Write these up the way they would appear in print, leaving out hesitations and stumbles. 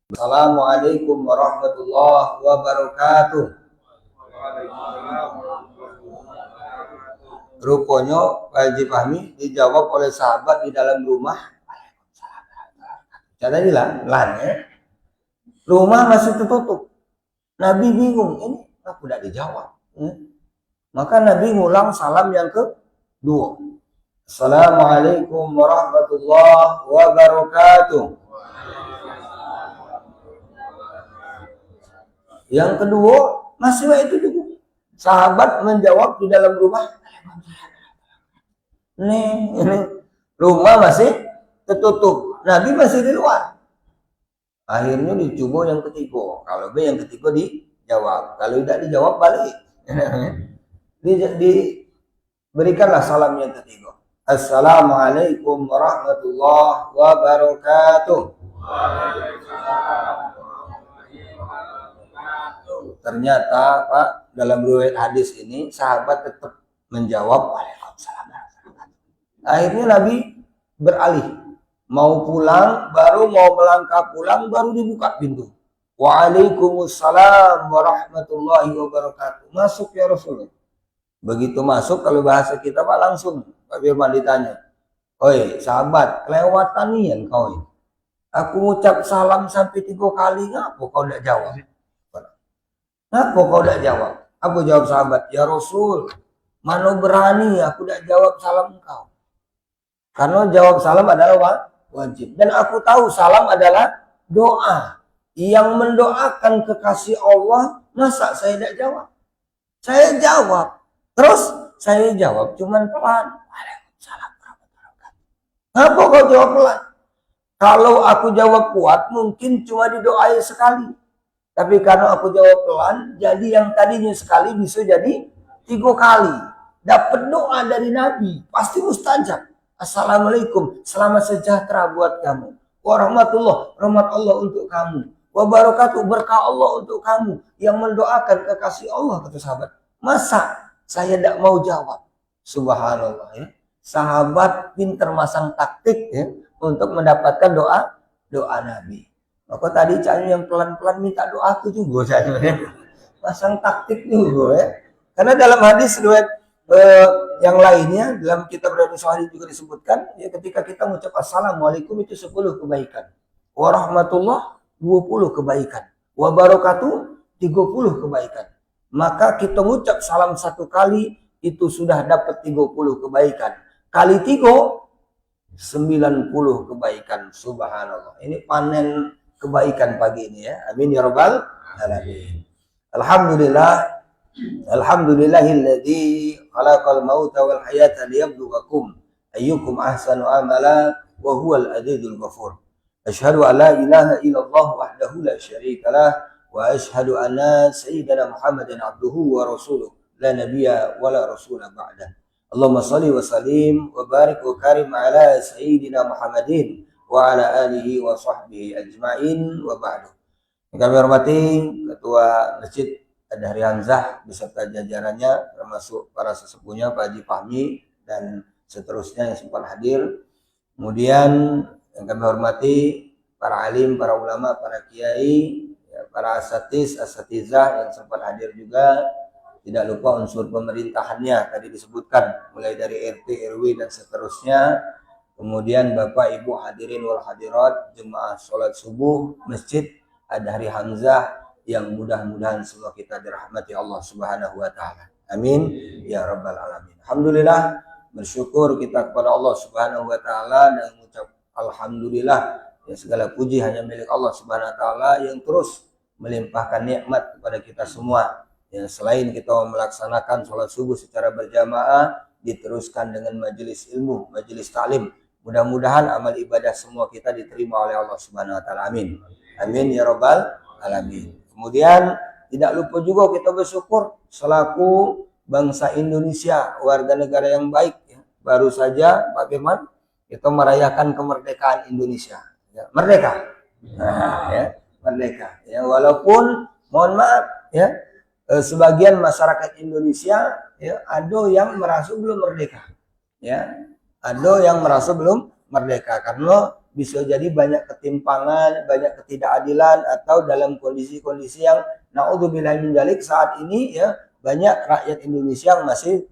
Assalamualaikum warahmatullahi wabarakatuh. Rupanya Pak Haji Fahmi dijawab oleh sahabat di dalam rumah. Jadi rumah masih tertutup. Nabi bingung, ini aku tidak dijawab. Maka Nabi ngulang salam yang kedua. Assalamualaikum warahmatullahi wabarakatuh. Yang kedua masih itu juga. Sahabat menjawab di dalam rumah. Ini rumah masih tertutup. Nabi masih di luar. Akhirnya dicoba yang ketiga. Kalau B yang ketiga dijawab. Kalau tidak dijawab balik. Diberikanlah salam yang ketiga. Assalamualaikum warahmatullahi wabarakatuh. Ternyata Pak, dalam riwayat hadis ini sahabat tetap menjawab Waalaikumsalam. Akhirnya Nabi beralih, mau pulang, baru mau melangkah pulang, baru dibuka pintu. Waalaikumsalam warahmatullahi wabarakatuh. Masuk ya Rasulullah. Begitu masuk, kalau bahasa kita Pak, langsung Pak Firman ditanya, oi sahabat, kelewatan nih kau ini. Aku ucap salam sampai 3 kali, ngapa kau tidak jawab? Kenapa kau tidak jawab? Aku jawab sahabat, ya Rasul, mana berani aku tidak jawab salam engkau. Karena jawab salam adalah wajib. Dan aku tahu salam adalah doa. Yang mendoakan kekasih Allah, masa saya tidak jawab? Saya jawab. Terus saya jawab cuman pelan. Waalaikumsalam warahmatullahi wabarakatuh. Kenapa kau jawab pelan? Kalau aku jawab kuat, mungkin cuma didoai sekali. Tapi karena aku jawab pelan, jadi yang tadinya sekali bisa jadi 3 kali. Dapat doa dari Nabi, pasti mustajab. Assalamualaikum, selamat sejahtera buat kamu. Warahmatullah, rahmat Allah untuk kamu. Wabarakatuh, berkah Allah untuk kamu. Yang mendoakan kekasih Allah, kata sahabat. Masa saya tidak mau jawab? Subhanallah ya. Sahabat pinter masang taktik ya, untuk mendapatkan doa Nabi. Maka tadi cari yang pelan-pelan minta doa aku juga saya. Pasang taktik juga ya. Karena dalam hadis riwayat yang lainnya dalam kitab Riyadhus Shalihin juga disebutkan ya, ketika kita mengucap assalamualaikum itu 10 kebaikan. Warahmatullah 20 kebaikan. Wabarakatuh 30 kebaikan. Maka kita mengucap salam 1 kali itu sudah dapat 30 kebaikan. Kali 3 90 kebaikan. Subhanallah. Ini panen kebaikan pagi ini ya. Amin ya rabbal alamin. Alhamdulillah. Alhamdulillahilladzi khalaqal mauta wal hayata liyabluwakum ayyukum ahsanu amala wa huwal azizul ghafur. Asyhadu an la ilaha illallah wahdahu la syarika lah wa asyhadu anna sayyidana Muhammadan abduhu wa rasuluh la nabiyya wa la rasula ba'dah. Allahumma shalli wa sallim wa barik wa karim ala sayyidina Muhammadin wa ala alihi wa sahbihi ajma'in wa ba'du. Kami hormati Ketua Masjid Ad-Dhahri Hamzah beserta jajarannya, termasuk para sesepuhnya Pak Haji Fahmi dan seterusnya yang sempat hadir. Kemudian yang kami hormati para alim, para ulama, para kiai, para asatizah yang sempat hadir juga. Tidak lupa unsur pemerintahannya tadi disebutkan, mulai dari RT, RW dan seterusnya. Kemudian Bapak Ibu hadirin wal hadirat jemaah sholat subuh Masjid Ad-Dhahri Hamzah yang mudah-mudahan semua kita dirahmati Allah Subhanahu wa taala. Amin ya rabbal alamin. Alhamdulillah, bersyukur kita kepada Allah Subhanahu wa taala dan mengucap alhamdulillah, ya segala puji hanya milik Allah Subhanahu wa taala yang terus melimpahkan nikmat kepada kita semua. Ya, selain kita melaksanakan sholat subuh secara berjamaah, diteruskan dengan majelis ilmu, majelis taklim. Mudah-mudahan amal ibadah semua kita diterima oleh Allah Subhanahu wa taala. Amin. Amin ya rabbal alamin. Kemudian tidak lupa juga kita bersyukur selaku bangsa Indonesia, warga negara yang baik ya. Baru saja Pak Firman kita merayakan kemerdekaan Indonesia. Ya, merdeka. Nah, ya, merdeka. Ya, walaupun mohon maaf ya, sebagian masyarakat Indonesia ya, ada yang merasa belum merdeka. Ya. Ada yang merasa belum merdeka karena bisa jadi banyak ketimpangan, banyak ketidakadilan, atau dalam kondisi-kondisi yang naudzubillah min dzalik saat ini ya banyak rakyat Indonesia yang masih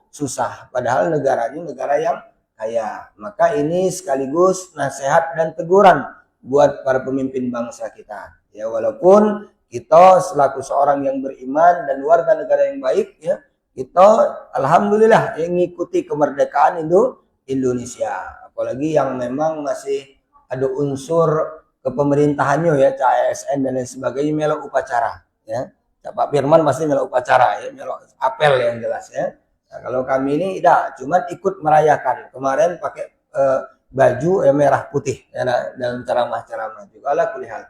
susah, padahal negara ini negara yang kaya. Maka ini sekaligus nasihat dan teguran buat para pemimpin bangsa kita. Ya, walaupun kita selaku seorang yang beriman dan warga negara yang baik ya, kita alhamdulillah yang mengikuti kemerdekaan Indonesia. Apalagi yang memang masih ada unsur kepemerintahannya ya, ASN dan lain sebagainya, melok upacara ya. Pak Firman pasti melok upacara ya, melok apel yang jelas ya. Nah, kalau kami ini tidak, cuma ikut merayakan. Kemarin pakai baju merah putih ya, dalam ceramah-ceramah juga lah kulihal.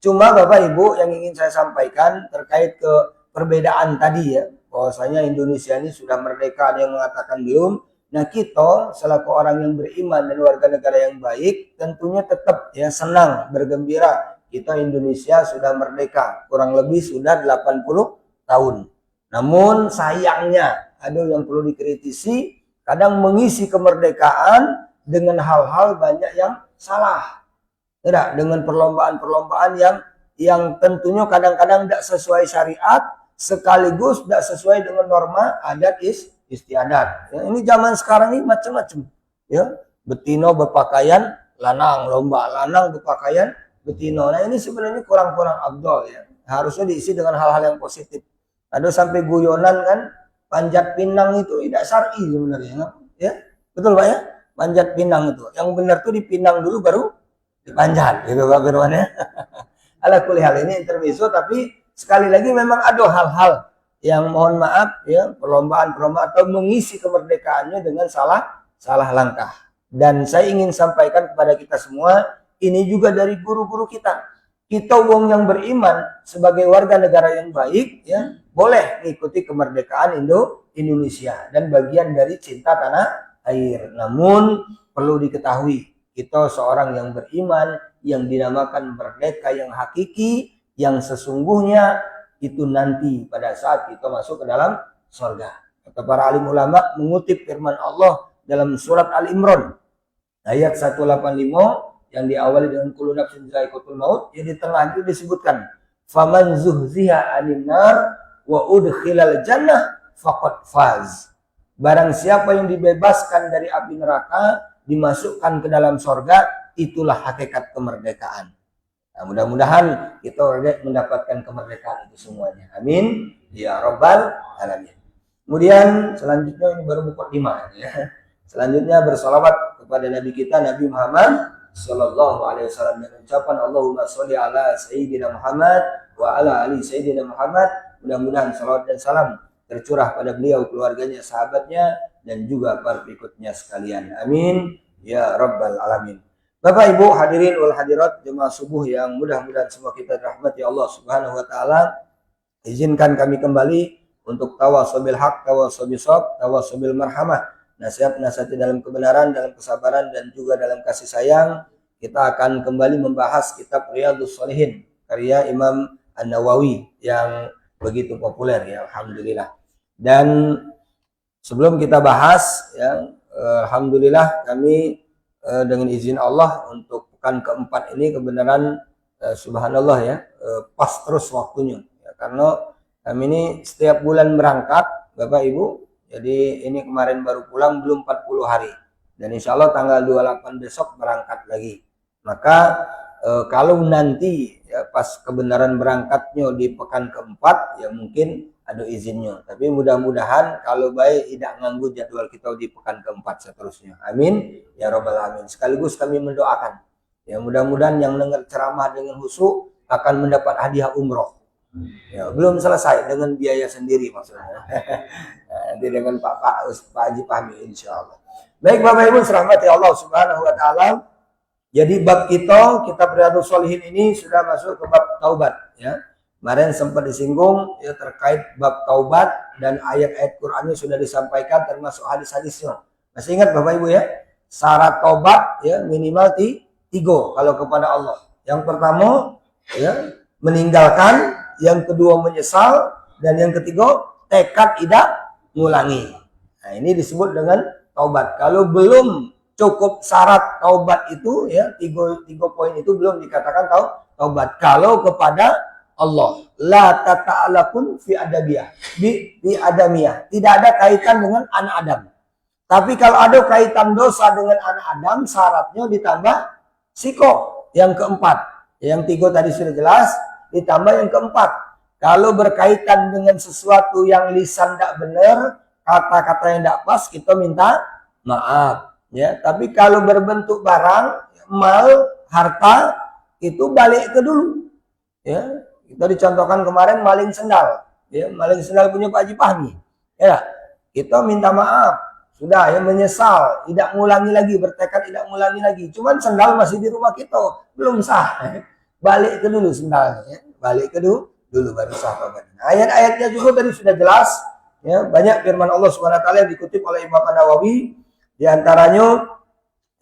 Cuma Bapak Ibu yang ingin saya sampaikan terkait ke perbedaan tadi ya, bahwasanya Indonesia ini sudah merdeka, ada yang mengatakan belum. Nah, kita selaku orang yang beriman dan warga negara yang baik tentunya tetap ya senang, bergembira. Kita Indonesia sudah merdeka, kurang lebih sudah 80 tahun. Namun sayangnya ada yang perlu dikritisi, kadang mengisi kemerdekaan dengan hal-hal banyak yang salah. Tidak, dengan perlombaan-perlombaan yang tentunya kadang-kadang tidak sesuai syariat, sekaligus tidak sesuai dengan norma adat istiadat. Ya, ini zaman sekarang ini macam-macam. Ya, betino berpakaian lanang, lomba lanang berpakaian betino. Nah, ini sebenarnya kurang-kurang afdol ya. Harusnya diisi dengan hal-hal yang positif. Ada sampai guyonan kan, panjat pinang itu tidak syar'i sebenarnya. Ya, betul Pak ya? Panjat pinang itu. Yang benar tuh dipinang dulu baru dipanjat gitu Pak Firman ya. Ala kulli hal, ini intermezzo, tapi sekali lagi memang ada hal-hal yang mohon maaf ya, perlombaan-perlombaan atau mengisi kemerdekaannya dengan salah langkah. Dan saya ingin sampaikan kepada kita semua, ini juga dari guru-guru kita. Kita wong yang beriman sebagai warga negara yang baik ya, boleh mengikuti kemerdekaan Indonesia dan bagian dari cinta tanah air. Namun perlu diketahui, kita seorang yang beriman yang dinamakan merdeka yang hakiki, yang sesungguhnya itu nanti pada saat kita masuk ke dalam surga. Kata para alim ulama mengutip firman Allah dalam surat Al-Imran ayat 185 yang diawali dengan kullu nafsin dha'iqatul maut, yang di tengah itu disebutkan faman zuhziha 'anil nar wa udkhilal jannah faqad faz. Barang siapa yang dibebaskan dari api neraka, dimasukkan ke dalam surga, itulah hakikat kemerdekaan. Nah, mudah-mudahan kita mendapatkan kemerdekaan itu semuanya. Amin. Ya Rabbal Alamin. Kemudian selanjutnya ini baru mukadimah ya. Selanjutnya bersalawat kepada Nabi kita Nabi Muhammad Sallallahu Alaihi Wasallam dengan ucapan Allahumma sholli ala Sayyidina Muhammad wa ala ali Sayyidina Muhammad. Mudah-mudahan salawat dan salam tercurah pada beliau, keluarganya, sahabatnya, dan juga para pengikutnya sekalian. Amin. Ya Rabbal Alamin. Bapak Ibu hadirin wal hadirat jemaah subuh yang mudah-mudahan semua kita dirahmati Allah Subhanahu wa taala. Izinkan kami kembali untuk tawasobil haq, tawasobil shawab, tawasobil marhamah. Nasihat-nasihat dalam kebenaran, dalam kesabaran, dan juga dalam kasih sayang. Kita akan kembali membahas kitab Riyadhus Shalihin karya Imam An-Nawawi yang begitu populer ya, alhamdulillah. Dan sebelum kita bahas ya, alhamdulillah kami dengan izin Allah untuk pekan keempat ini kebenaran subhanallah ya, pas terus waktunya ya, karena kami ini setiap bulan berangkat Bapak Ibu. Jadi ini kemarin baru pulang, belum 40 hari, dan insya Allah tanggal 28 besok berangkat lagi. Maka kalau nanti ya, pas kebenaran berangkatnya di pekan keempat ya mungkin ada izinnya, tapi mudah-mudahan kalau baik tidak nganggu jadwal kita di pekan keempat seterusnya. Amin ya Rabbal Alamin. Sekaligus kami mendoakan ya, mudah-mudahan yang dengar ceramah dengan khusyuk akan mendapat hadiah umroh ya, belum selesai dengan biaya sendiri maksudnya. Nanti dengan Pak Haji Fahmi insya Allah. Baik Bapak Ibu serahmati Allah Subhanahu wa taala. Jadi bab kita Riyadhus Shalihin ini sudah masuk ke bab taubat ya. Kemarin sempat disinggung ya terkait bab taubat, dan ayat-ayat Qur'annya sudah disampaikan termasuk hadis-hadisnya. Masih ingat Bapak Ibu ya? Syarat taubat ya minimal 3 kalau kepada Allah. Yang pertama ya meninggalkan, yang kedua menyesal, dan yang ketiga tekad tidak mengulangi. Nah, ini disebut dengan taubat. Kalau belum cukup syarat taubat itu ya, tiga poin itu belum dikatakan taubat. Kalau kepada Allah, la tata'alakun fi adabiyah, bi adamiyah, tidak ada kaitan dengan anak Adam. Tapi kalau ada kaitan dosa dengan anak Adam, syaratnya ditambah siko yang keempat. Yang tiga tadi sudah jelas, ditambah yang keempat. Kalau berkaitan dengan sesuatu yang lisan tidak benar, kata-kata yang tidak pas, kita minta maaf. Ya, tapi kalau berbentuk barang, mal, harta, itu balik ke dulu. Ya, kita dicontohkan kemarin maling sendal. Ya, maling sendal punya Pak Haji Fahmi. Ya, kita minta maaf. Sudah, ya menyesal, tidak mengulangi lagi, bertekad tidak mengulangi lagi. Cuman sendal masih di rumah kita, belum sah. Balik ke dulu sendalnya, ya. Balik ke dulu baru sah. Ayat-ayatnya juga tadi sudah jelas. Ya, banyak firman Allah SWT yang dikutip oleh Imam An-Nawawi. Di antaranya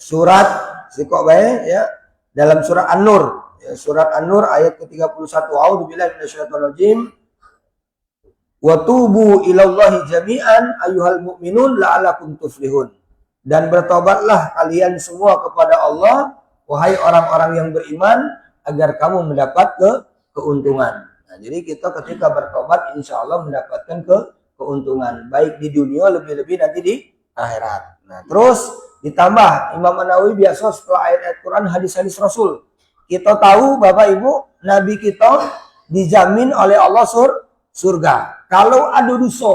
surat Sikobay, ya, dalam surat An-Nur, ya, surat An-Nur ayat ke-31. A'udzubillahi minasyaitonirrajim. Wa tubu ilallahi jami'an ayyuhal mu'minun la'alakum tuflihun. Dan bertobatlah kalian semua kepada Allah, wahai orang-orang yang beriman, agar kamu mendapat keuntungan. Nah, jadi kita ketika bertobat insya Allah mendapatkan keuntungan, baik di dunia lebih-lebih nanti di akhirat. Nah, terus ditambah Imam An-Nawawi biasa setelah ayat-ayat Quran, hadis-hadis Rasul. Kita tahu Bapak Ibu, Nabi kita dijamin oleh Allah surga. Kalau ada dosa,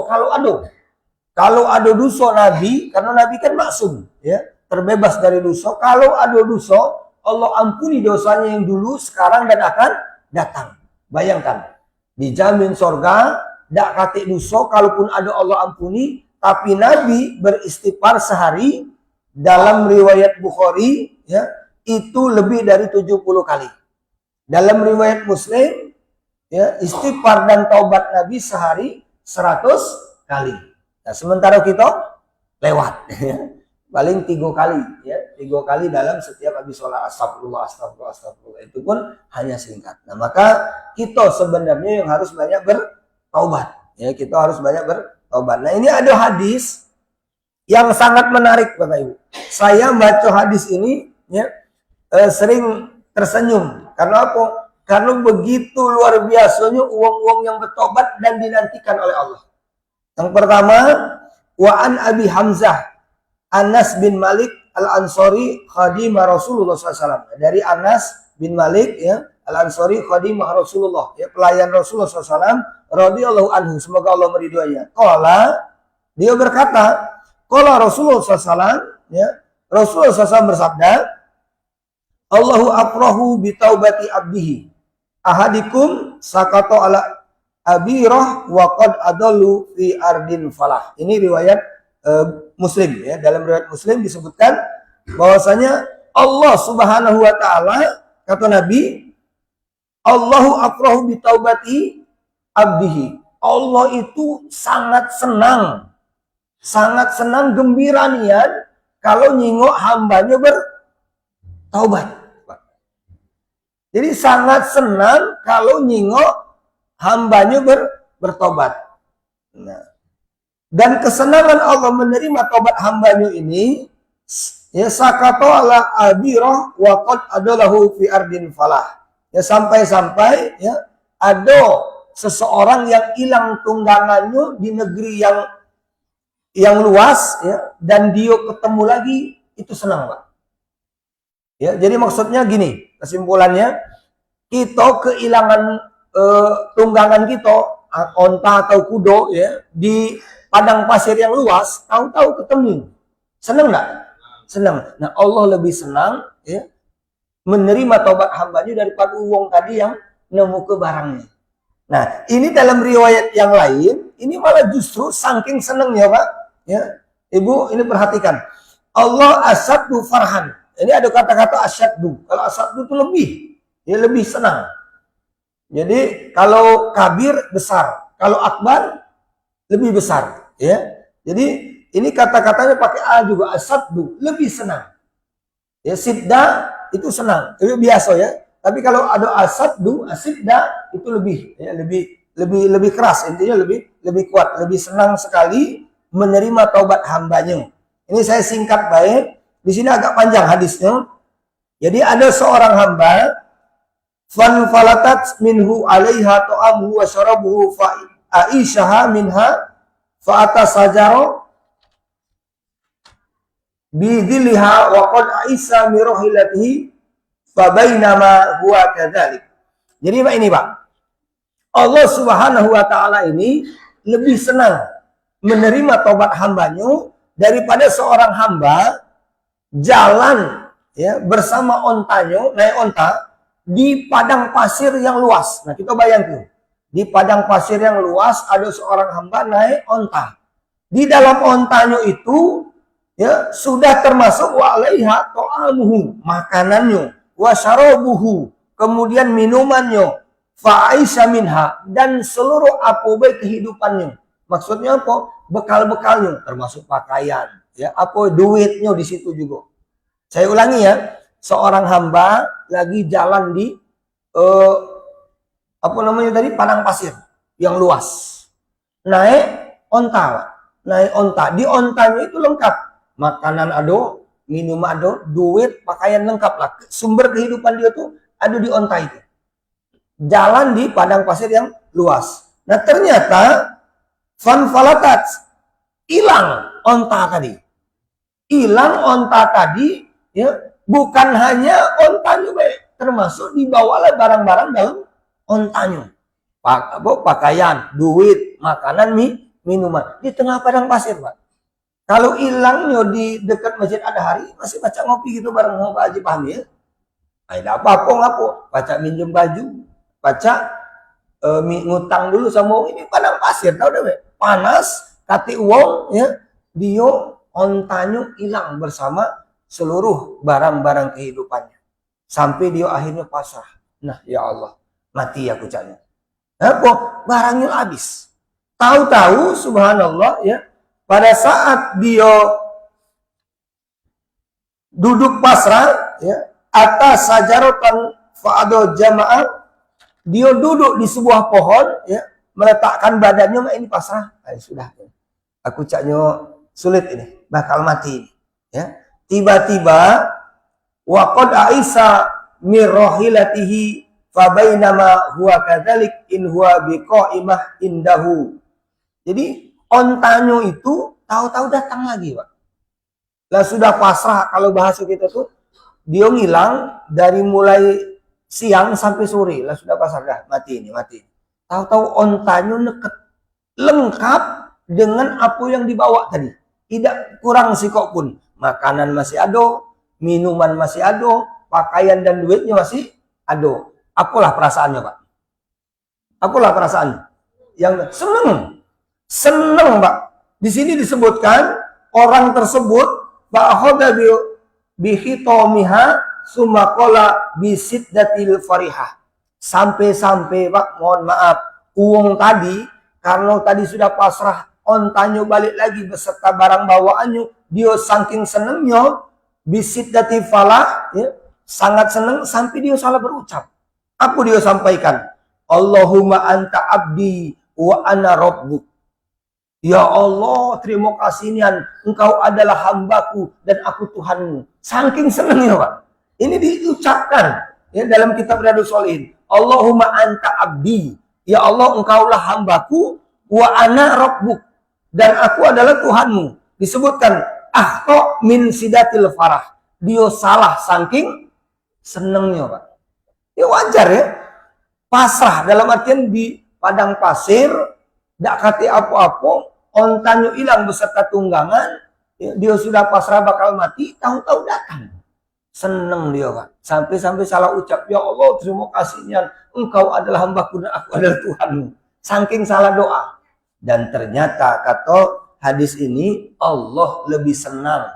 kalau ada dosa Nabi, karena Nabi kan maksum, ya, terbebas dari dosa. Kalau ada dosa, Allah ampuni dosanya yang dulu, sekarang dan akan datang. Bayangkan, dijamin surga, tidak katik dosa, kalaupun ada Allah ampuni. Tapi Nabi beristighfar sehari, dalam riwayat Bukhari, ya, itu lebih dari 70 kali. Dalam riwayat Muslim, ya, istighfar dan taubat Nabi sehari 100 kali. Nah, sementara kita lewat, ya, paling 3 kali, ya, 3 kali dalam setiap habis sholat, astagfirullah. Itu pun hanya singkat. Nah, maka kita sebenarnya yang harus banyak bertaubat, ya, kita harus banyak bertaubat. Nah, ini ada hadis yang sangat menarik Bapak Ibu. Saya baca hadis ini, ya, sering tersenyum. Karena apa? Karena begitu luar biasanya uang-uang yang bertobat dan dinantikan oleh Allah. Yang pertama, wa an Abi Hamzah Anas bin Malik Al-Ansari khadimah Rasulullah SAW. Dari Anas bin Malik, ya, Al-Ansari khadimah Rasulullah, ya, pelayan Rasulullah SAW radhiyallahu anhu, semoga Allah meridhoinya. Qala, dia berkata, qala Rasulullah SAW, ya, Rasulullah SAW bersabda, Allahu afrahu bi taubati abdihi ahadikum sakato ala abirah wa qad adallu fi ardin falah. Ini riwayat Muslim, ya. Dalam riwayat Muslim disebutkan bahwasanya Allah Subhanahu wa taala, kata Nabi, Allahu afrahu bi taubati abdihi. Allah itu sangat senang gembira nian kalau nyingok hambanya bertaubat. Jadi sangat senang kalau nyingok hambanya bertobat. Nah, dan kesenangan Allah menerima tobat hambanya ini, ya, sakato ala abirah wa qad adalahu fi ardin falah. Ya, sampai-sampai, ya, ada seseorang yang hilang tunggangannya di negeri yang luas, ya, dan dia ketemu lagi, itu senang, Pak. Ya, jadi maksudnya gini, kesimpulannya, kita kehilangan tunggangan kita, onta atau kudo, ya, di padang pasir yang luas, tahu-tahu ketemu. Senang nggak? Senang. Nah, Allah lebih senang, ya, menerima taubat hambanya daripada uang tadi yang nemu ke barangnya. Nah, ini dalam riwayat yang lain, ini malah justru saking senangnya, Pak, ya. Ibu, ini perhatikan. Allah asyaddu farhan. Ini ada kata-kata asyaddu. Kalau asyaddu itu lebih, ya, lebih senang. Jadi kalau kabir besar, kalau akbar lebih besar, ya. Jadi ini kata-katanya pakai a juga, asyaddu, lebih senang. Ya, sidda itu senang, itu biasa, ya. Tapi kalau ada asyaddu, asidda itu lebih, ya, lebih keras, intinya lebih kuat, lebih senang sekali menerima taubat hambanya. Ini saya singkat baik. Di sini agak panjang hadisnya. Jadi ada seorang hamba fanfalatat minhu 'alaiha ta'amuhu wa syarabuhu fa aishaha minha fa atasajara bidhilha wa qad aisa mirahilatihi fa bainama huwa kadzalik. Jadi Pak, ini Pak, Allah Subhanahu wa taala ini lebih senang menerima tobat hambanya daripada seorang hamba jalan ya bersama ontanya, naik onta di padang pasir yang luas. Nah, kita bayangkan di padang pasir yang luas ada seorang hamba naik onta. Di dalam ontanya itu ya sudah termasuk wa alaiha ta'amuhu, makanannya, wa syarabuhu, kemudian minumannya, fa aisha minha, dan seluruh apa kehidupannya. Maksudnya apa? Bekal-bekalnya termasuk pakaian, ya, apa duitnya di situ juga. Saya ulangi ya, seorang hamba lagi jalan di apa namanya tadi, padang pasir yang luas. Naik onta, di ontanya itu lengkap. Makanan ada, minum ada, duit, pakaian lengkap lah. Sumber kehidupan dia tuh ada di onta itu. Jalan di padang pasir yang luas. Nah, ternyata fanfalatat, hilang onta tadi. Hilang onta tadi, ya, bukan hanya ontanya, termasuk dibawalah barang-barang dalam ontanya. Pakaian, duit, makanan, minuman. Di tengah padang pasir, Pak. Kalau hilangnya di dekat Masjid Adhari, masih baca ngopi gitu bareng sama Pak Haji Fahmi ya. Ada apa-apa ngapo, baca minjem baju, baca ngutang dulu sama ini padang pasir, tahu deh, panas, kati uang ya, dia ontanya hilang bersama seluruh barang-barang kehidupannya. Sampai dia akhirnya pasrah. Nah, ya Allah, mati aku caknya. Apa? Barangnya habis. Tahu-tahu subhanallah ya, pada saat dia duduk pasrah ya, atas sajaratan fa'ado jamaah, dia duduk di sebuah pohon ya, meletakkan badannya, ini pasrah. Sudah. Aku caknya sulit ini, bakal mati ya. Tiba-tiba waqad aisa mirrohilatihi fabainama huwa kadzalik in huwa biqaimah indahu. Jadi ontanya itu tahu-tahu datang lagi, Pak. Lah sudah pasrah, kalau bahasa kita tuh dia ngilang dari mulai siang sampai sore, lah sudah pasrah, dah mati ini, mati. Tahu-tahu ontanya neket, lengkap dengan apa yang dibawa tadi. Tidak kurang sikok pun. Makanan masih ada, minuman masih ada, pakaian dan duitnya masih ada. Apalah perasaannya, Pak? Apalah perasaannya? Yang seneng, Pak. Di sini disebutkan orang tersebut ba'hoda bihitomiha sumakola bisiddatil farihah. Sampai-sampai, Pak, mohon maaf, uang tadi, karena tadi sudah pasrah, ontanya balik lagi beserta barang bawaannya, dia saking senengnya bisiddatil falah, ya, sangat senang sampai dia salah berucap. Apa dia sampaikan? Allahumma anta abdi wa ana rabbuk. Ya Allah, terima kasih nian, engkau adalah hambaku dan aku Tuhanmu. Saking senangnya, Pak. Ini diucapkan ya, dalam kitab Riyadhus Shalihin. Allahumma anta abdi. Ya Allah, engkaulah hambaku, wa ana rabbuk, dan aku adalah Tuhanmu. Disebutkan akhto min sidatil farah. Dia salah saking senangnya, Pak. Ya wajar ya. Pasrah dalam artian di padang pasir, tidak kati apa-apa, ontanya hilang beserta tunggangan, ya, dia sudah pasrah bakal mati, tahu-tahu datang. Seneng dia, Pak. Sampai-sampai salah ucap, ya Allah, terima kasihnya, engkau adalah hambaku dan aku adalah Tuhanmu. Saking salah doa. Dan ternyata kata hadis ini, Allah lebih senang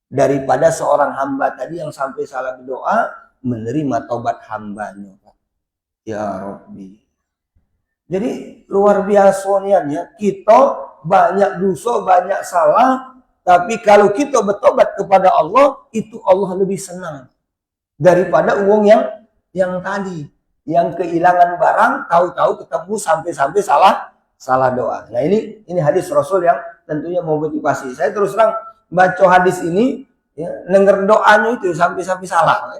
daripada seorang hamba tadi yang sampai salah berdoa menerima taubat hambanya, Pak. Ya Rabbi. Jadi luar biasa ya, kita banyak dosa, banyak salah, tapi kalau kita bertobat kepada Allah, itu Allah lebih senang daripada uang yang tadi, yang kehilangan barang, tahu-tahu ketemu sampai salah doa. Nah, ini hadis Rasul yang tentunya memotivasi. Saya terus terang baca hadis ini ya, denger doanya itu sampai salah.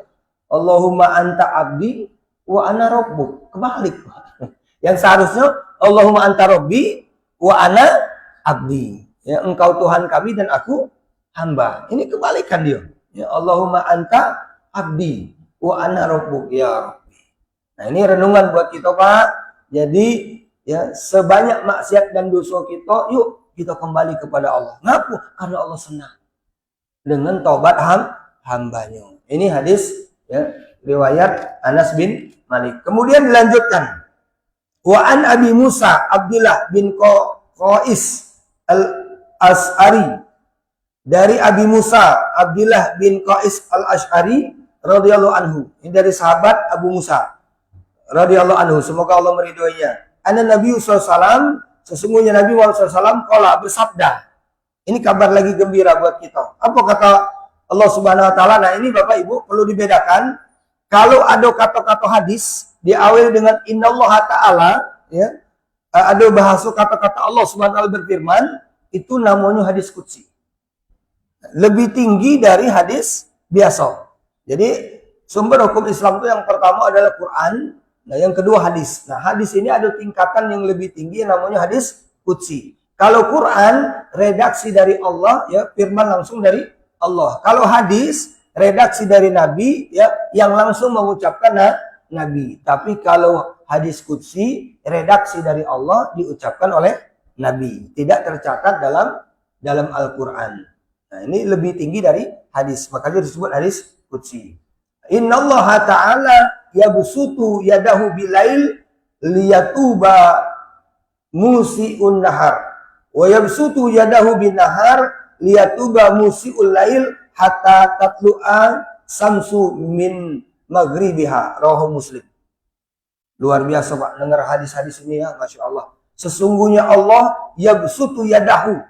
Allahumma anta abdi wa ana rabbuk. Kebalik. Yang seharusnya Allahumma anta rabbi wa ana abdi. Ya, engkau Tuhan kami dan aku hamba. Ini kebalikan dia. Ya, Allahumma anta abdi wa ana rabbuk ya Rabbi. Nah, ini renungan buat kita, Pak. Jadi, ya, sebanyak maksiat dan dosa kita, yuk kita kembali kepada Allah. Ngaku? Karena Allah senang dengan taubat hambanya. Ini hadis, ya, riwayat Anas bin Malik. Kemudian dilanjutkan. Wa an Abi Musa Abdullah bin Qais al-Ash'ari. Dari Abi Musa Abdullah bin Qais al-Ash'ari radhiyallahu anhu. Ini dari sahabat Abu Musa radhiyallahu anhu. Semoga Allah meridhoinya. Anna Nabi SAW, sesungguhnya Nabi SAW qala bersabda. Ini kabar lagi gembira buat kita. Apa kata Allah Subhanahu wa taala? Nah, ini Bapak Ibu perlu dibedakan. Kalau ada kata-kata hadis diawali dengan innallaha ta'ala, ya. Ada bahasa kata-kata Allah Subhanahu wa taala berfirman, itu namanya hadis qudsi. Lebih tinggi dari hadis biasa. Jadi sumber hukum Islam itu yang pertama adalah Quran, nah yang kedua hadis. Nah, hadis ini ada tingkatan yang lebih tinggi yang namanya hadis qudsi. Kalau Quran redaksi dari Allah, ya, firman langsung dari Allah. Kalau hadis redaksi dari Nabi, ya, yang langsung mengucapkan Nabi. Tapi kalau hadis qudsi redaksi dari Allah diucapkan oleh Nabi, tidak tercatat dalam Al-Qur'an. Nah, ini lebih tinggi dari hadis, makanya disebut hadis qudsi. Innallaha ta'ala yabsutu yadahu bilail liyatuba musi'un nahar wa yabsutu yadahu bin nahar liyatuba musi'ul lail hatta tatlu'a samsu min maghribiha. Rawahu Muslim. Luar biasa, Pak, dengar hadis-hadis ini, ya, Masya Allah. Sesungguhnya Allah yabsutu yadahu,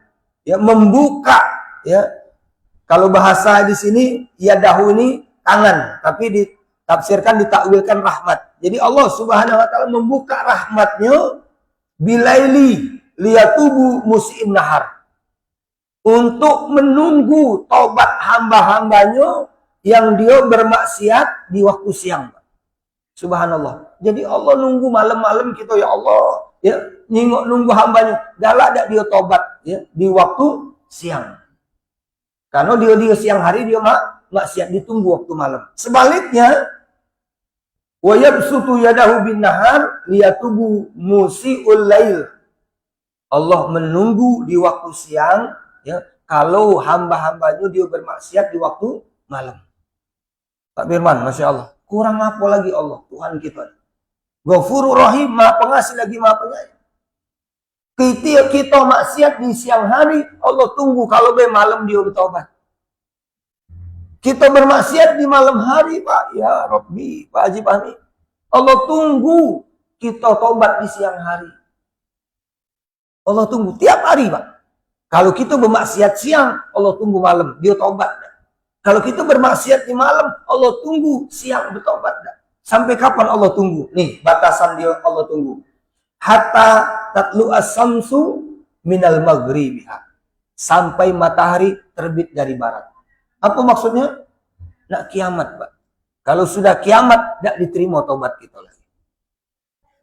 ya, membuka, ya. Kalau bahasa di sini yadahu ini tangan, tapi ditafsirkan, ditakwilkan rahmat. Jadi Allah Subhanahu wa taala membuka rahmatnya bilaili liyatubu musi'in nahar, untuk menunggu tobat hamba-hambanya yang dia bermaksiat di waktu siang. Subhanallah. Jadi Allah nunggu malam-malam kita, ya Allah, ya, nunggu hambanya. Galak dak dia tobat, ya, di waktu siang. Karena dia siang hari dia maksiat, ditunggu waktu malam. Sebaliknya, wa yabsutu yadahu bin nahar liyatubu musi'ul lail. Allah menunggu di waktu siang, ya, kalau hamba-hambanya dia bermaksiat di waktu malam. Pak Firman, Masya Allah. Kurang apa lagi Allah, Tuhan kita. Ghafurur Rahim, Maha Pengasih lagi Maha Penyayang. Kita maksiat di siang hari, Allah tunggu kalau malam dia bertobat. Kita bermaksiat di malam hari, Pak, ya Rabbi, Pak Haji Fahmi. Allah tunggu kita tobat di siang hari. Allah tunggu tiap hari, Pak. Kalau kita bermaksiat siang, Allah tunggu malam, dia tobat. Kalau kita bermaksiat di malam, Allah tunggu siang bertobat. Sampai kapan Allah tunggu? Nih, batasan dia Allah tunggu. Hatta tatlu as-samsu minal maghribiha. Sampai matahari terbit dari barat. Apa maksudnya? Nak kiamat, Pak. Kalau sudah kiamat, tidak diterima tobat kita lagi.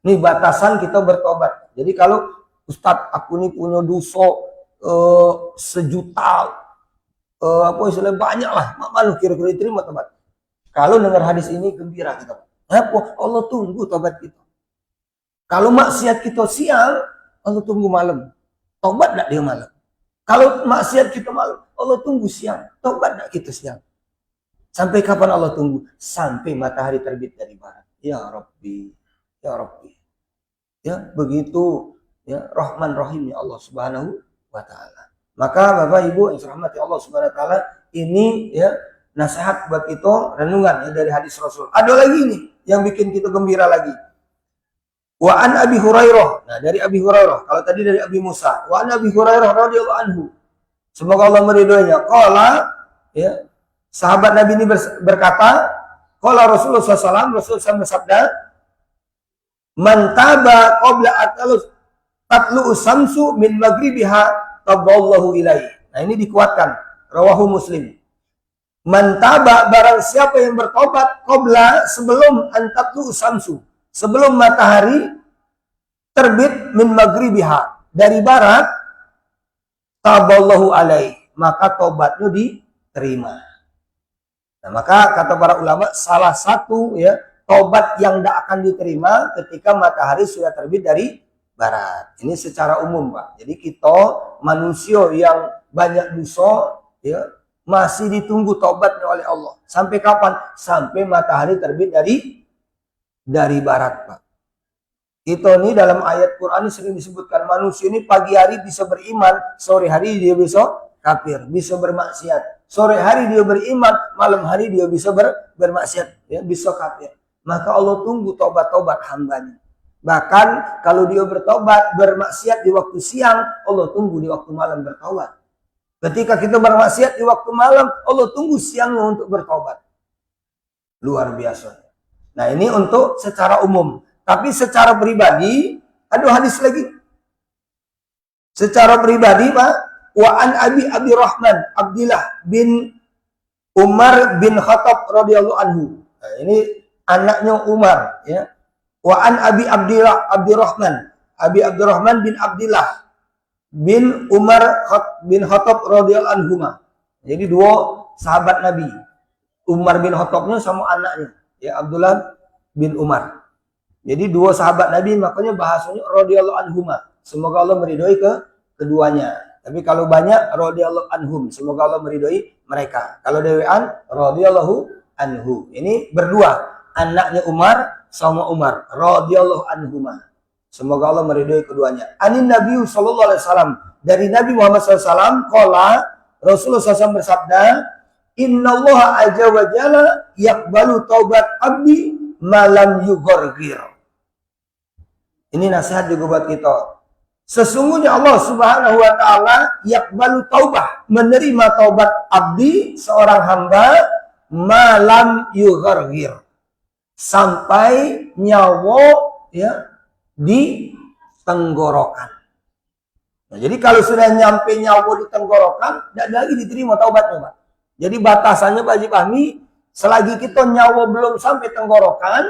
Ini batasan kita bertobat. Jadi kalau Ustadz, aku ini punya dosa sejuta, apa istilahnya banyak lah, malu kira-kira diterima tobat. Kalau dengar hadis ini gembira kita. Apa? Allah tunggu tobat kita. Kalau maksiat kita siang, Allah tunggu malam. Tobat enggak dia malam. Kalau maksiat kita malam, Allah tunggu siang. Tobat enggak kita siang. Sampai kapan Allah tunggu? Sampai matahari terbit dari barat. Ya Rabbi, ya Rabbi. Ya, begitu, ya, Rahman Rahim, ya Allah Subhanahu wa taala. Maka Bapak Ibu yang dirahmati Allah Subhanahu wa taala, ini, ya, nasihat buat kita, renungan, ya, dari hadis Rasul. Ada lagi nih yang bikin kita gembira lagi. Wa an Abi Hurairah. Nah, dari Abi Hurairah. Kalau tadi dari Abi Musa. Wa an Abi Hurairah radhiyallahu anhu. Semoga Allah meridhoinya. Qala, ya, sahabat Nabi ini berkata, qala Rasulullah SAW, Rasul SAW bersabda, man taba qabla tatlu samsu min maghribiha taballahu ilaihi. Nah, ini dikuatkan. Rawahu Muslim. Mantaba barang siapa yang bertobat qabla sebelum antatlu samsu, sebelum matahari terbit min maghribiha dari barat, taballahu alaih, maka tobatnya diterima. Nah, maka kata para ulama salah satu ya tobat yang tidak akan diterima ketika matahari sudah terbit dari barat. Ini secara umum, Pak. Jadi kita manusia yang banyak dosa ya masih ditunggu tobatnya oleh Allah. Sampai kapan? Sampai matahari terbit dari barat, Pak. Kita ini dalam ayat Quran sering disebutkan manusia ini pagi hari bisa beriman, sore hari dia bisa kafir, bisa bermaksiat. Sore hari dia beriman, malam hari dia bisa bermaksiat, ya, bisa kafir. Maka Allah tunggu tobat-tobat hambanya. Bahkan kalau dia bertobat, bermaksiat di waktu siang, Allah tunggu di waktu malam bertobat. Ketika kita bermaksiat di waktu malam, Allah tunggu siangnya untuk bertobat. Luar biasa. Nah, ini untuk secara umum. Tapi secara pribadi, ada hadis lagi. Secara pribadi, Pak, wa an Abi Rahman Abdillah bin Umar bin Khattab radhiyallahu anhu. Nah, ini anaknya Umar, ya. Wa an Abi Abdurrahman bin Abdillah bin Umar bin Khattab radhiyallahu anhuma. Jadi dua sahabat Nabi. Umar bin Khattabnya sama anaknya, ya, Abdullah bin Umar. Jadi dua sahabat Nabi, makanya bahasanya radhiyallahu anhuma. Semoga Allah meridhoi keduanya. Tapi kalau banyak radhiyallahu anhum, semoga Allah meridhoi mereka. Kalau dewean radhiyallahu anhu. Ini berdua, anaknya Umar sama Umar radhiyallahu anhuma. Semoga Allah meridhoi keduanya. Anin Nabi sallallahu alaihi wasallam, dari Nabi Muhammad SAW, qala, Rasulullah SAW bersabda, innallaha azza wa jalla yaqbalu taubat abdi malam yughargir. Ini nasihat juga buat kita. Sesungguhnya Allah Subhanahu wa taala yaqbalu taubah, menerima taubat abdi seorang hamba malam yughargir, sampai nyawa ya di tenggorokan. Nah, jadi kalau sudah nyampe nyawa di tenggorokan, tidak lagi diterima taubatnya, Pak. Jadi batasannya Pak Haji Fahmi, selagi kita nyawa belum sampai tenggorokan,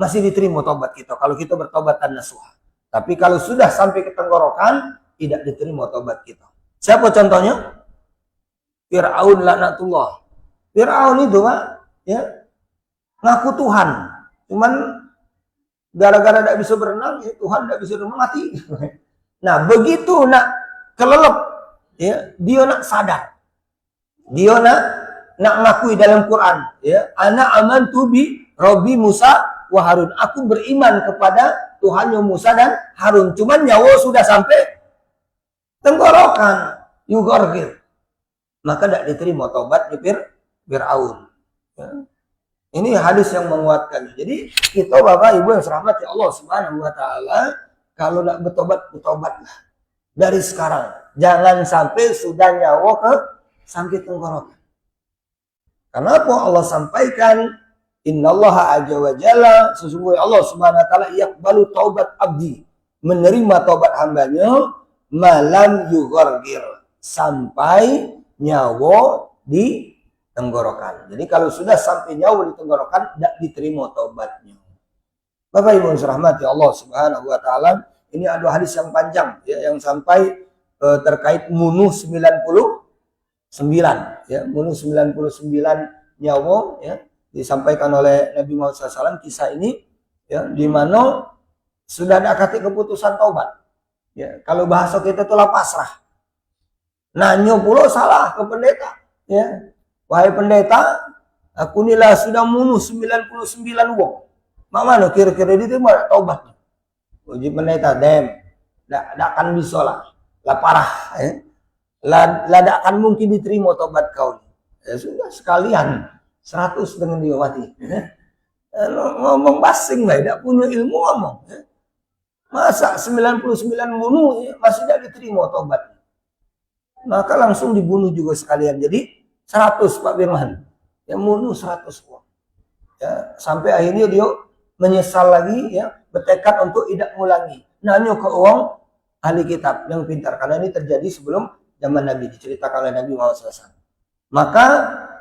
masih diterima taubat kita. Kalau kita bertobat nasuha. Tapi kalau sudah sampai ke tenggorokan, tidak diterima taubat kita. Siapa contohnya? Fir'aun laknatullah. Fir'aun itu, Pak, ya, ngaku Tuhan. Cuman gara-gara tidak bisa berenang, ya Tuhan tidak bisa berenang, mati. Nah, begitu nak kelelep, ya, dia nak sadar. Dia nak ngakui dalam Quran, ya, ana amantu bi Rabbi Musa wa Harun. Aku beriman kepada Tuhannya Musa dan Harun. Cuman nyawa sudah sampai tenggorokan, yughargir. Maka tidak diterima taubat di Fir'aun. Ya. Ini hadis yang menguatkan. Jadi kita Bapak Ibu yang serahmati Allah Subhanahu wa taala, kalau nak bertobat, bertobatlah dari sekarang. Jangan sampai sudah nyawa sampai tenggorokan. Kenapa Allah sampaikan innallaha azza wa jalla, sesungguhnya Allah Subhanahu wa taala yaqbalu taubat abdi, menerima taubat hambanya malam yughargir, sampai nyawa di tenggorokan. Jadi kalau sudah sampai nyawa di tenggorokan, tidak diterima taubatnya. Bapak Ibu yang dirahmati Allah Subhanahu wa taala, ini ada hadis yang panjang ya, yang sampai terkait munuh 99 ya, munuh 99 nyawa ya, disampaikan oleh Nabi Muhammad SAW. Kisah ini ya, di mana sudah ada kata keputusan taubat. Ya, kalau bahasa kita itulah pasrah. Nanya pula salah ke pendeta ya. Wahai pendeta, aku inilah sudah munuh 99 wong. Mana kira-kira diterima taubat? Uji pendeta, tidak akan bisa lah parah. Ya. Tidak akan mungkin diterima taubat kau. Ya sudah sekalian 100 dengan dia mati. Ya. Ngomong basing lah, tidak punya ilmu ngomong. Ya. Masa 99 bunuh ya, masih tidak diterima taubat. Maka langsung dibunuh juga sekalian. Jadi 100 Pak Firman. Yang bunuh 100 orang. Ya, sampai akhirnya dia menyesal lagi ya, bertekad untuk tidak mengulangi. Nanya ke orang ahli kitab yang pintar, karena ini terjadi sebelum zaman Nabi, diceritakan oleh Nabi Muhammad SAW. Maka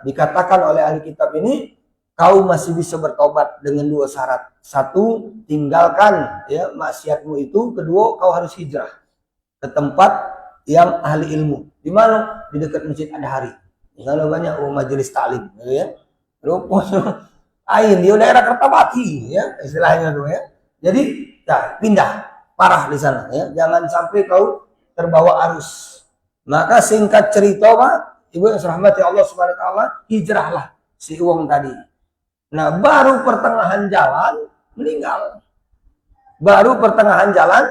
dikatakan oleh ahli kitab ini, kau masih bisa bertobat dengan 2 syarat. 1, tinggalkan ya maksiatmu itu. 2, kau harus hijrah ke tempat yang ahli ilmu. Di mana? Di dekat Masjid Adhari. Misalnya banyak majelis taklim, ya. Rupanya Ain di daerah Kertapati, ya istilahnya tuh ya. Jadi ya, pindah parah di sana ya. Jangan sampai kau terbawa arus. Maka singkat cerita Pak, Ibu yang dirahmati Allah Subhanahu wa taala, hijrahlah si Uang tadi. Nah, baru pertengahan jalan meninggal. Baru pertengahan jalan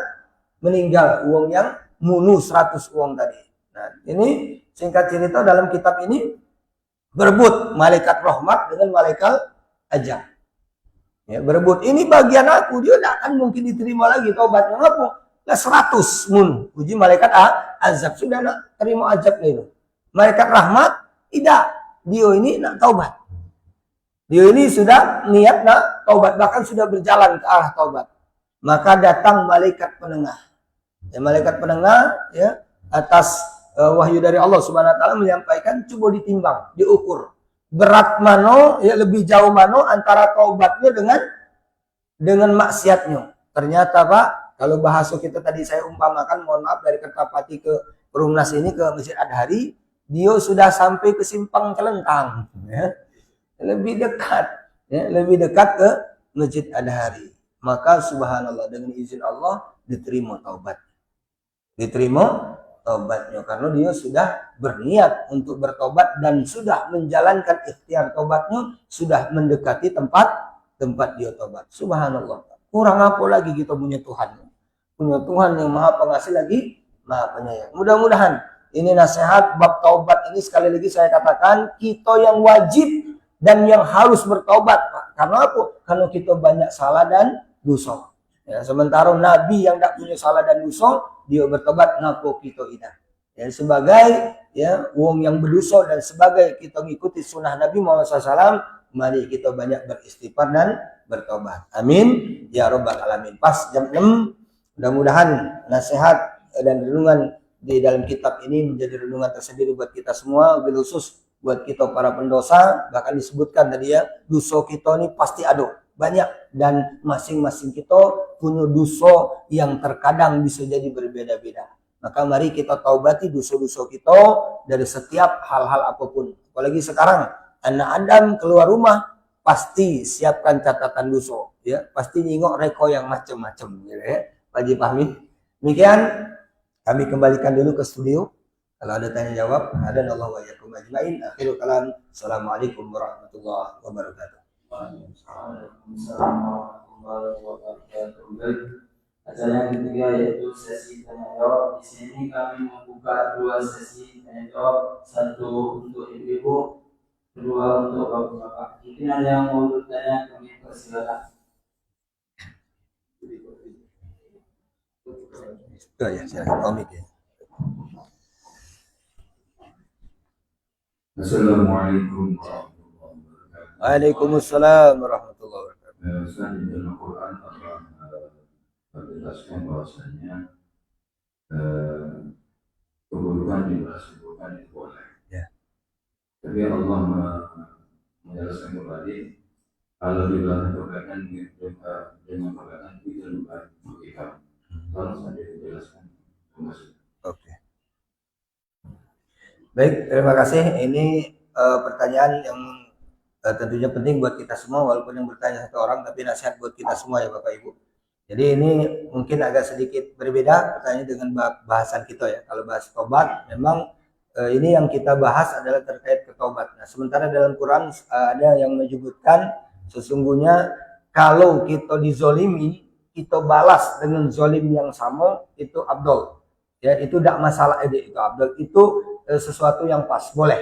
meninggal Uang yang munu 100 Uang tadi. Nah, ini singkat cerita dalam kitab ini berebut malaikat rahmat dengan malaikat ajab. Ya, berebut ini bagian aku, dia tidak akan mungkin diterima lagi taubatnya. Ngapu? Lah 100 mun. Uji malaikat azab sudah nak terima azab itu. Malaikat rahmat tidak. Dia ini nak taubat. Dia ini sudah niat nak taubat, bahkan sudah berjalan ke arah taubat. Maka datang malaikat penengah. Ya, malaikat penengah ya atas wahyu dari Allah Subhanahu wa taala menyampaikan, coba ditimbang, diukur. Berat mano, ya lebih jauh mano antara taubatnya dengan maksiatnya. Ternyata Pak, kalau bahasa kita tadi saya umpamakan, mohon maaf, dari Kertapati ke Perumnas ini ke Masjid Adhari, dia sudah sampai ke Simpang Celentang, ya. Lebih dekat, ya, lebih dekat ke Masjid Adhari. Maka subhanallah, dengan izin Allah diterima taubat. Diterima taubatnya karena dia sudah berniat untuk bertobat dan sudah menjalankan ikhtiar tobatnya, sudah mendekati tempat dia tobat. Subhanallah. Kurang apa lagi kita punya Tuhan? Punya Tuhan yang Maha Pengasih lagi Maha Penyayang. Mudah-mudahan ini nasihat bab taubat ini, sekali lagi saya katakan, kita yang wajib dan yang harus bertobat. Karena apa? Karena kita banyak salah dan dosa. Ya, sementara Nabi yang tidak punya salah dan dosa, dia bertobat, ngaku kita ini. Ya, sebagai ya wong yang berdosa dan sebagai kita mengikuti sunnah Nabi Muhammad SAW, mari kita banyak beristighfar dan bertobat. Amin ya robbal alamin. Pas jam 6, mudah-mudahan nasihat dan renungan di dalam kitab ini menjadi renungan tersendiri buat kita semua, lebih khusus buat kita para pendosa. Bahkan disebutkan tadi ya, dosa kita ini pasti ada banyak, dan masing-masing kita punya dosa yang terkadang bisa jadi berbeda-beda. Maka mari kita taubati dosa-dosa kita dari setiap hal-hal apapun. Apalagi sekarang anak Adam keluar rumah pasti siapkan catatan dosa, ya pasti nyingok reko yang macam-macam, ya Pak Fahmi. Demikian kami kembalikan dulu ke studio. Kalau ada tanya jawab, hadanallahu wa iyyakum ajmain. Akhirul kalam. Assalamualaikum warahmatullahi wabarakatuh. Acara yang ketiga yaitu sesi tanya jawab. Di sini kami membuka 2 sesi tanya jawab, 1 untuk ibu-ibu, 2 untuk bapak-bapak. Mungkin ada yang mau bertanya, kami persilakan. Ya, silakan. Assalamualaikum warahmatullahi wabarakatuh. Waalaikumsalam warahmatullahi wabarakatuh. Ustaz, di dalam Quran Allah menjelaskan bahwasanya keburukan dilakukan itu boleh. Ya. Tapi Allah menjelaskan kembali kalau dilakukan kebaikan dengan kebaikan itu bukan bagi kamu. Tolong saja dijelaskan. Oke. Baik, terima kasih. Ini pertanyaan yang tentunya penting buat kita semua, walaupun yang bertanya 1 orang, tapi nasihat buat kita semua ya Bapak Ibu. Jadi ini mungkin agak sedikit berbeda pertanyaan dengan bahasan kita ya. Kalau bahas tobat, memang ini yang kita bahas adalah terkait ke tobat. Nah, sementara dalam Quran ada yang menyebutkan sesungguhnya kalau kita dizolimi, kita balas dengan zolim yang sama, itu abdol. Ya, itu tidak masalah, itu abdol, itu sesuatu yang pas, boleh.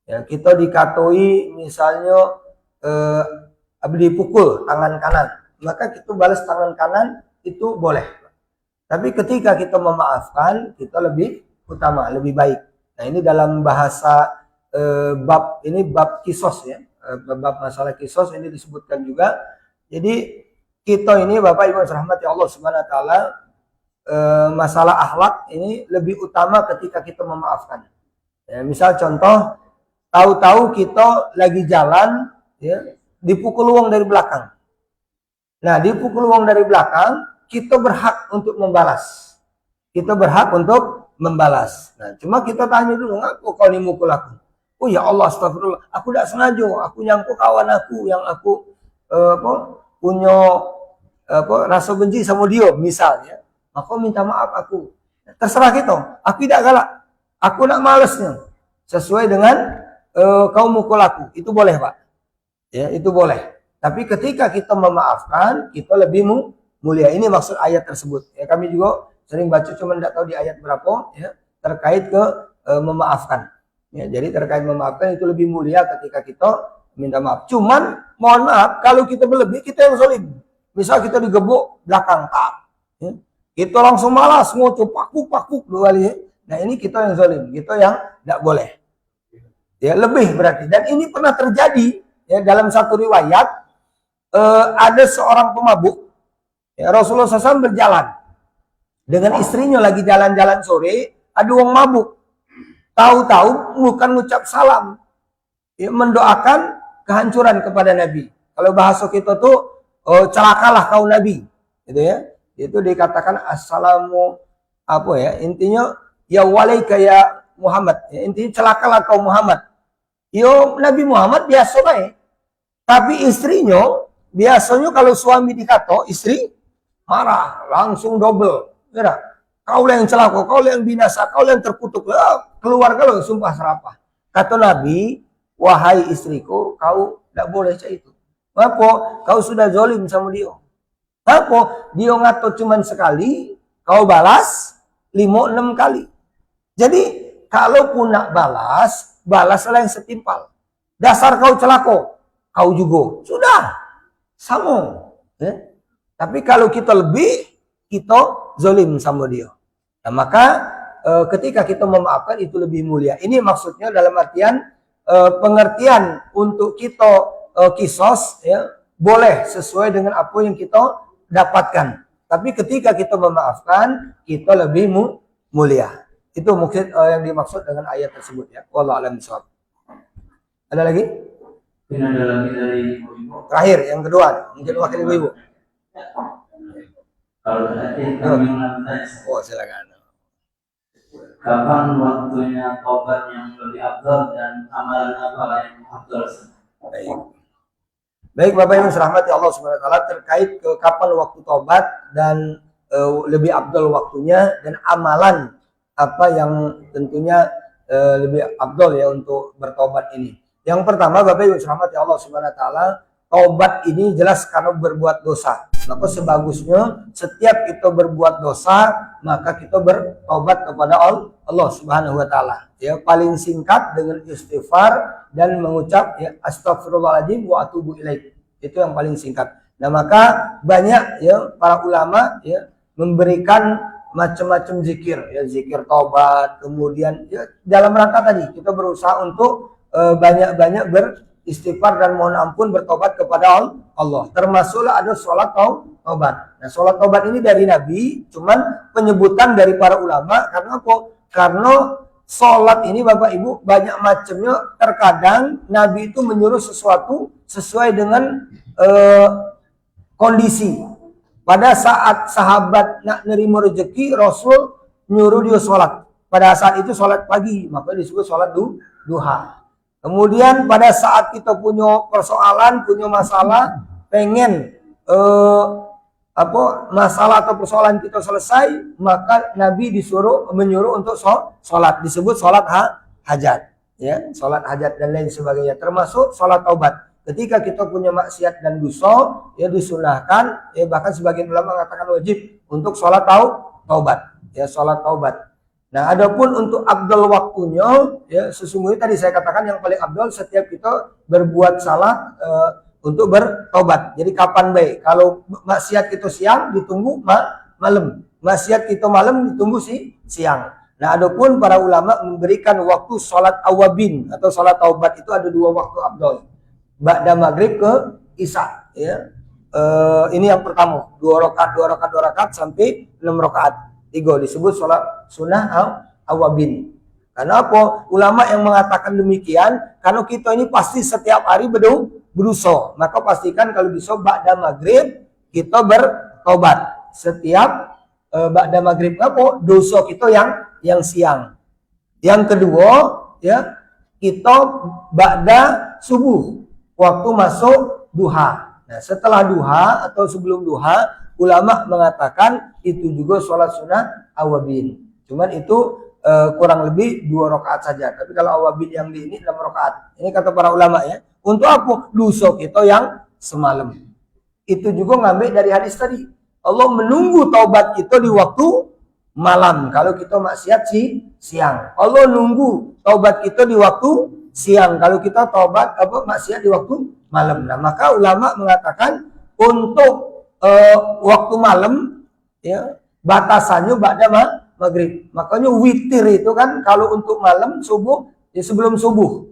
Ya, kita dikatoi misalnya dipukul tangan kanan, maka kita balas tangan kanan, itu boleh. Tapi ketika kita memaafkan, kita lebih utama, lebih baik. Nah, ini dalam bahasa bab ini bab kisos ya, bab masalah kisos ini disebutkan juga. Jadi kita ini Bapak Ibu rahmati Allah Subhanahu wa taala, masalah akhlak ini lebih utama ketika kita memaafkan. Ya, misal contoh tahu-tahu kita lagi jalan, ya, dipukul uang dari belakang. Nah, dipukul uang dari belakang, kita berhak untuk membalas. Kita berhak untuk membalas. Nah, cuma kita tanya dulu, ngaku kau ini mukul aku? Oh ya Allah, astagfirullah. Aku tidak sengaja. Aku nyangkut kawan aku yang aku punya rasa benci sama dia, misalnya. Maka minta maaf aku. Terserah kita. Aku tidak galak. Aku nak malesnya. Sesuai dengan kau mukul aku. Itu boleh, Pak. Ya, itu boleh. Tapi ketika kita memaafkan, kita lebih mulia. Ini maksud ayat tersebut. Ya, kami juga sering baca, cuma tidak tahu di ayat berapa, ya, terkait ke memaafkan. Ya, jadi terkait memaafkan itu lebih mulia ketika kita minta maaf. Cuman mohon maaf kalau kita berlebih, kita yang zalim. Misal kita digebuk belakang, ya, kita langsung malas ngucup pakuk dua kali. Ya. Nah, ini kita yang zalim, kita yang tidak boleh. Ya, lebih berarti. Dan ini pernah terjadi, ya, dalam satu riwayat ada seorang pemabuk, ya, Rasulullah SAW berjalan dengan istrinya lagi jalan-jalan sore, ada orang mabuk. Tahu-tahu bukan mengucap salam, ya, mendoakan kehancuran kepada Nabi. Kalau bahasa kita tuh celakalah kau Nabi, gitu ya. Itu dikatakan assalamu apa ya? Intinya ya walaika ya Muhammad. Ya, intinya celakalah kau Muhammad. Yo Nabi Muhammad biasa baik. Tapi istrinya biasanya kalau suami dikata, istri marah, langsung double. Ya, kau yang celaka, kau yang binasa, kau yang terkutuk. Keluarga lo sumpah serapah. Kata Nabi, wahai istriku, kau tidak boleh cak itu. Apa? Kau sudah zalim sama dia. Apa? Dia ngato cuma sekali, kau balas 5-6 kali. Jadi, kalaupun nak balas, balaslah yang setimpal. Dasar kau celaka, kau juga. Sudah. Sama. Ya? Tapi kalau kita lebih, kita zalim sama dia. Nah, maka ketika kita memaafkan itu lebih mulia. Ini maksudnya dalam artian pengertian untuk kita kisos, ya, boleh sesuai dengan apa yang kita dapatkan. Tapi ketika kita memaafkan, kita lebih mulia. Itu mungkin yang dimaksud dengan ayat tersebut, ya. Wallahu a'lam bishawab. Ada lagi? Ada lagi dari ibu-ibu. Terakhir, yang kedua, mungkin wakil ibu-ibu. Kalau tadi kami menanya, Oh, silakan. kapan waktunya tobat yang lebih afdal dan amalan apa yang afdal? Baik. Baik Bapak Ibu rahmati Allah Subhanahu wa taala, terkait ke kapan waktu tobat dan lebih afdal waktunya dan amalan apa yang tentunya lebih afdal ya untuk bertobat ini. Yang pertama Bapak Ibu rahmati Allah Subhanahu wa taala, tobat ini jelas karena berbuat dosa. Maka sebagusnya setiap kita berbuat dosa, maka kita bertobat kepada Allah Subhanahu wa taala. Ya, paling singkat dengan istighfar dan mengucap ya astagfirullahaladzim wa atubu ilaih. Itu yang paling singkat. Nah, maka banyak ya para ulama ya memberikan macam-macam zikir, ya zikir tobat, kemudian ya dalam rangka tadi kita berusaha untuk banyak-banyak beristighfar dan mohon ampun bertobat kepada Allah. Termasuklah ada sholat tobat. Nah, sholat tobat ini dari Nabi, cuman penyebutan dari para ulama karena apa? Karena sholat ini Bapak Ibu banyak macamnya. Terkadang Nabi itu menyuruh sesuatu sesuai dengan kondisi. Pada saat sahabat nak nerima rezeki, Rasul nyuruh dia sholat. Pada saat itu sholat pagi, maka disebut sholat duha. Kemudian pada saat kita punya persoalan, punya masalah, pengen masalah atau persoalan kita selesai, maka Nabi menyuruh untuk sholat, disebut sholat hajat, ya, sholat hajat dan lain sebagainya, termasuk sholat taubat. Ketika kita punya maksiat dan dosa, ya disunahkan, ya bahkan sebagian ulama mengatakan wajib untuk sholat taubat, ya sholat taubat. Nah, adapun untuk afdal waktunya, ya sesungguhnya tadi saya katakan yang paling afdal setiap kita berbuat salah untuk bertobat. Jadi kapan baik? Kalau maksiat kita siang ditunggu malam, maksiat kita malam ditunggu siang. Nah, adapun para ulama memberikan waktu sholat awabin atau sholat taubat itu ada 2 waktu afdal. Ba'da maghrib ke isya, ya. Ini yang pertama, 2 rakaat sampai 6 rakaat. 3 disebut sholat sunnah awabin. Karena apa? Ulama yang mengatakan demikian, karena kita ini pasti setiap hari berdosa. Maka pastikan kalau bisa ba'da maghrib kita bertobat. Setiap ba'da maghrib apa? Dosa kita yang siang. Yang kedua, ya, kita ba'da subuh, waktu masuk duha. Nah, setelah duha atau sebelum duha, ulama mengatakan itu juga sholat sunnah awabin. Cuman itu kurang lebih 2 rakaat saja. Tapi kalau awabin yang di ini 6 rakaat. Ini kata para ulama ya. Untuk apa? Dosa kita yang semalam. Itu juga ngambil dari hadis tadi. Allah menunggu taubat kita di waktu malam. Kalau kita maksiat siang. Allah nunggu taubat kita di waktu siang. Kalau kita taubat maksiat di waktu malam. Nah, maka ulama mengatakan untuk waktu malam ya batasannya ba'da maghrib. Makanya witir itu kan kalau untuk malam subuh ya sebelum subuh.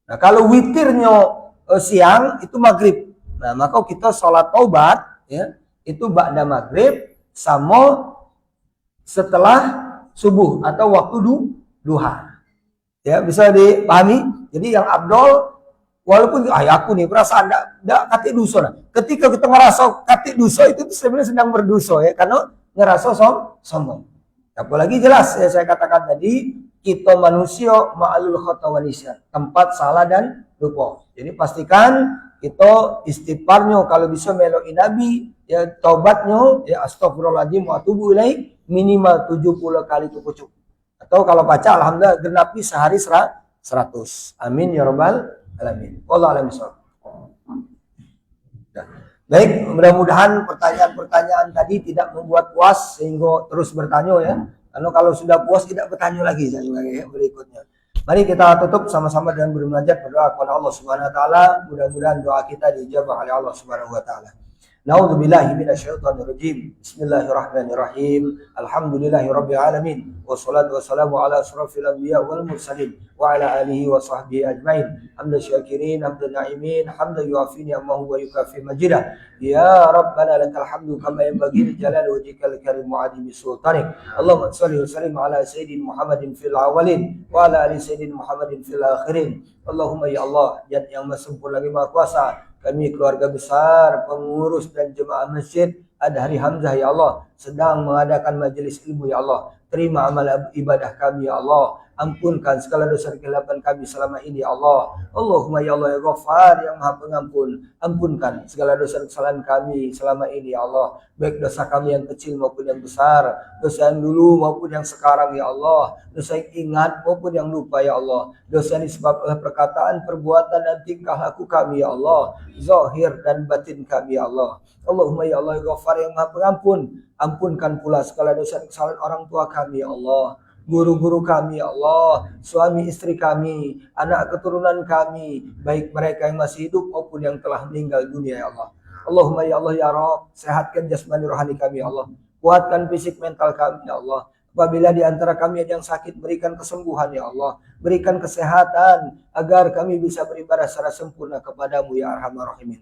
Nah, kalau witirnya siang itu maghrib. Nah, maka kita sholat taubat ya itu ba'da maghrib sama setelah subuh atau waktu duha. Ya, bisa dipahami? Jadi yang abdol walaupun aku nih perasaan enggak katik dosa. Nah. Ketika kita ngerasa katik dosa itu sebenarnya sedang berdosa ya karena ngerasa sombong. Apalagi jelas ya saya katakan tadi kita manusia ma'alul khata wa nisyan, tempat salah dan lupa. Jadi pastikan kita istighfarnya kalau bisa meloki Nabi ya taubatnya ya astagfirullahaladzim wa atubu ilaih minimal 70 kali itu cukup. Atau kalau baca alhamdulillah genapi sehari 100. Amin ya rabbal alamin. Wallahu a'lam bishawab. Baik, mudah-mudahan pertanyaan-pertanyaan tadi tidak membuat puas sehingga terus bertanya ya. Karena kalau sudah puas tidak bertanya lagi berikutnya. Mari kita tutup sama-sama dengan bermunajat berdoa kepada Allah Subhanahu wa taala. Mudah-mudahan doa kita dijawab oleh Allah Subhanahu wa taala. Na'udzubillahi minasyaitonirrajim. Bismillahirrahmanirrahim. Alhamdulillahirabbil alamin. Wassalatu wassalamu ala asrofil anbiya wal mursalin wa ala alihi wa sahbihi ajmain. Hamdan syakirin, hamdan na'imin, hamdan yu'afi ni'amahu wa yukafi majidah. Ya Rabbana lakal hamdu kama yanbaghi li jalali wajhikal karim wa 'azimi sultanik. Allahumma shalli wa sallim ala sayyidina Muhammadin fil awwalin wa ala ali sayyidina Muhammadin fil akhirin. Allahumma ya Allah, Zat yang Maha Sempurna lagi Maha Kuasa, kami keluarga besar, pengurus dan jemaah masjid Adhari Hamzah ya Allah sedang mengadakan majelis ilmu ya Allah. Terima amal ibadah kami ya Allah. Ampunkan segala dosa kesilapan kami selama ini ya Allah. Allahumma ya Allah ya Ghaffar yang Maha Pengampun. Ampunkan segala dosa kesalahan kami selama ini ya Allah. Baik dosa kami yang kecil maupun yang besar, dosa yang dulu maupun yang sekarang ya Allah, dosa yang ingat maupun yang lupa ya Allah, dosa yang disebabkan oleh perkataan, perbuatan dan tingkah laku kami ya Allah, zahir dan batin kami ya Allah. Allahumma ya Allah ya Ghaffar yang Maha Pengampun. Ampunkan pula segala dosa dan kesalahan orang tua kami ya Allah, guru-guru kami ya Allah, suami istri kami, anak keturunan kami, baik mereka yang masih hidup maupun yang telah meninggal dunia ya Allah. Allahumma ya Allah ya Rabb, sehatkan jasmani rohani kami ya Allah, kuatkan fisik mental kami ya Allah. Apabila di antara kami ada yang sakit, berikan kesembuhan ya Allah, berikan kesehatan agar kami bisa beribadah secara sempurna kepadamu ya Arhamar Rahimin.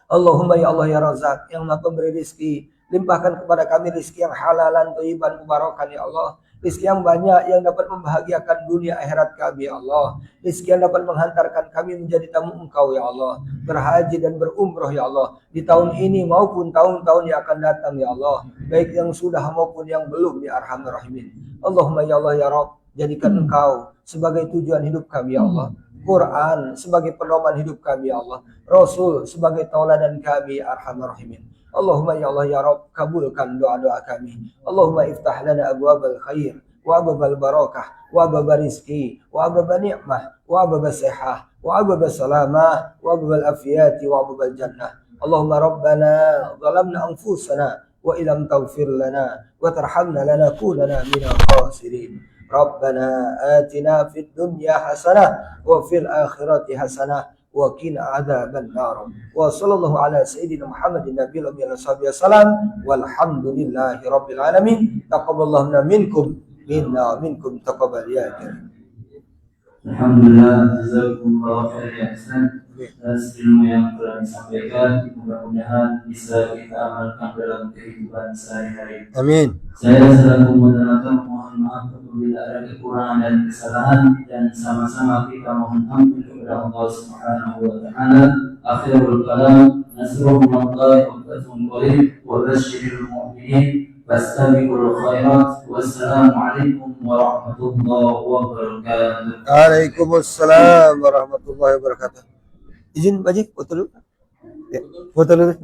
Allahumma ya Allah ya Razak yang Maha Pemberi rizki, limpahkan kepada kami rizki yang halalan, thayyiban, mubarakan ya Allah. Rizki yang banyak yang dapat membahagiakan dunia akhirat kami ya Allah. Rizki yang dapat menghantarkan kami menjadi tamu Engkau ya Allah, berhaji dan berumrah ya Allah di tahun ini maupun tahun-tahun yang akan datang ya Allah, baik yang sudah maupun yang belum ya Arhamar Rahimin. Allahumma ya Allah ya Rabb, jadikan Engkau sebagai tujuan hidup kami ya Allah, Quran sebagai pedoman hidup kami ya Allah, Rasul sebagai tauladan kami ya Arhamar Rahimin. Allahumma ya Allah ya Rabb, kabulkan doa-doa kami. Allahumma iftah lana abwabal khair wa abwabal barakah wa abwabal rizki wa abwabal ni'mah wa abwabal sihah wa abwabal salamah wa abwabal afiyati wa abwabal jannah. Allahumma rabbana zalamna anfusana wa ilam taghfir lana wa tarhamna lanakunanna minal khasirin. Rabbana atina fid dunya hasanah wa fil akhirati hasanah wa qina adzaban nar. Wa sallallahu ala sayyidina Muhammadin nabiyil ummi wasallam walhamdulillahi rabbil alamin. Taqabbalallahu minkum minna minkum taqabbal ya karim. Alhamdulillah, jazakumullah khairan Ihsan atas ilmu yang telah disampaikan. Mudah-mudahan bisa kita amalkan dalam kehidupan sehari-hari. Amin. Saya selaku moderator mohon maaf apabila ada kekurangan dan kesalahan, dan sama-sama kita mohon ampun kepada Allah Subhanahu wa taala. Akhirul kalam, nasrullahi wa fathun qarib wa basyiril mu'minin fastabiqul khairat. Wassalamualaikum warahmatullahi wabarakatuh. Waalaikumsalam warahmatullahi wabarakatuh. Izin Pak Haji, foto dulu. Ya, foto dulu.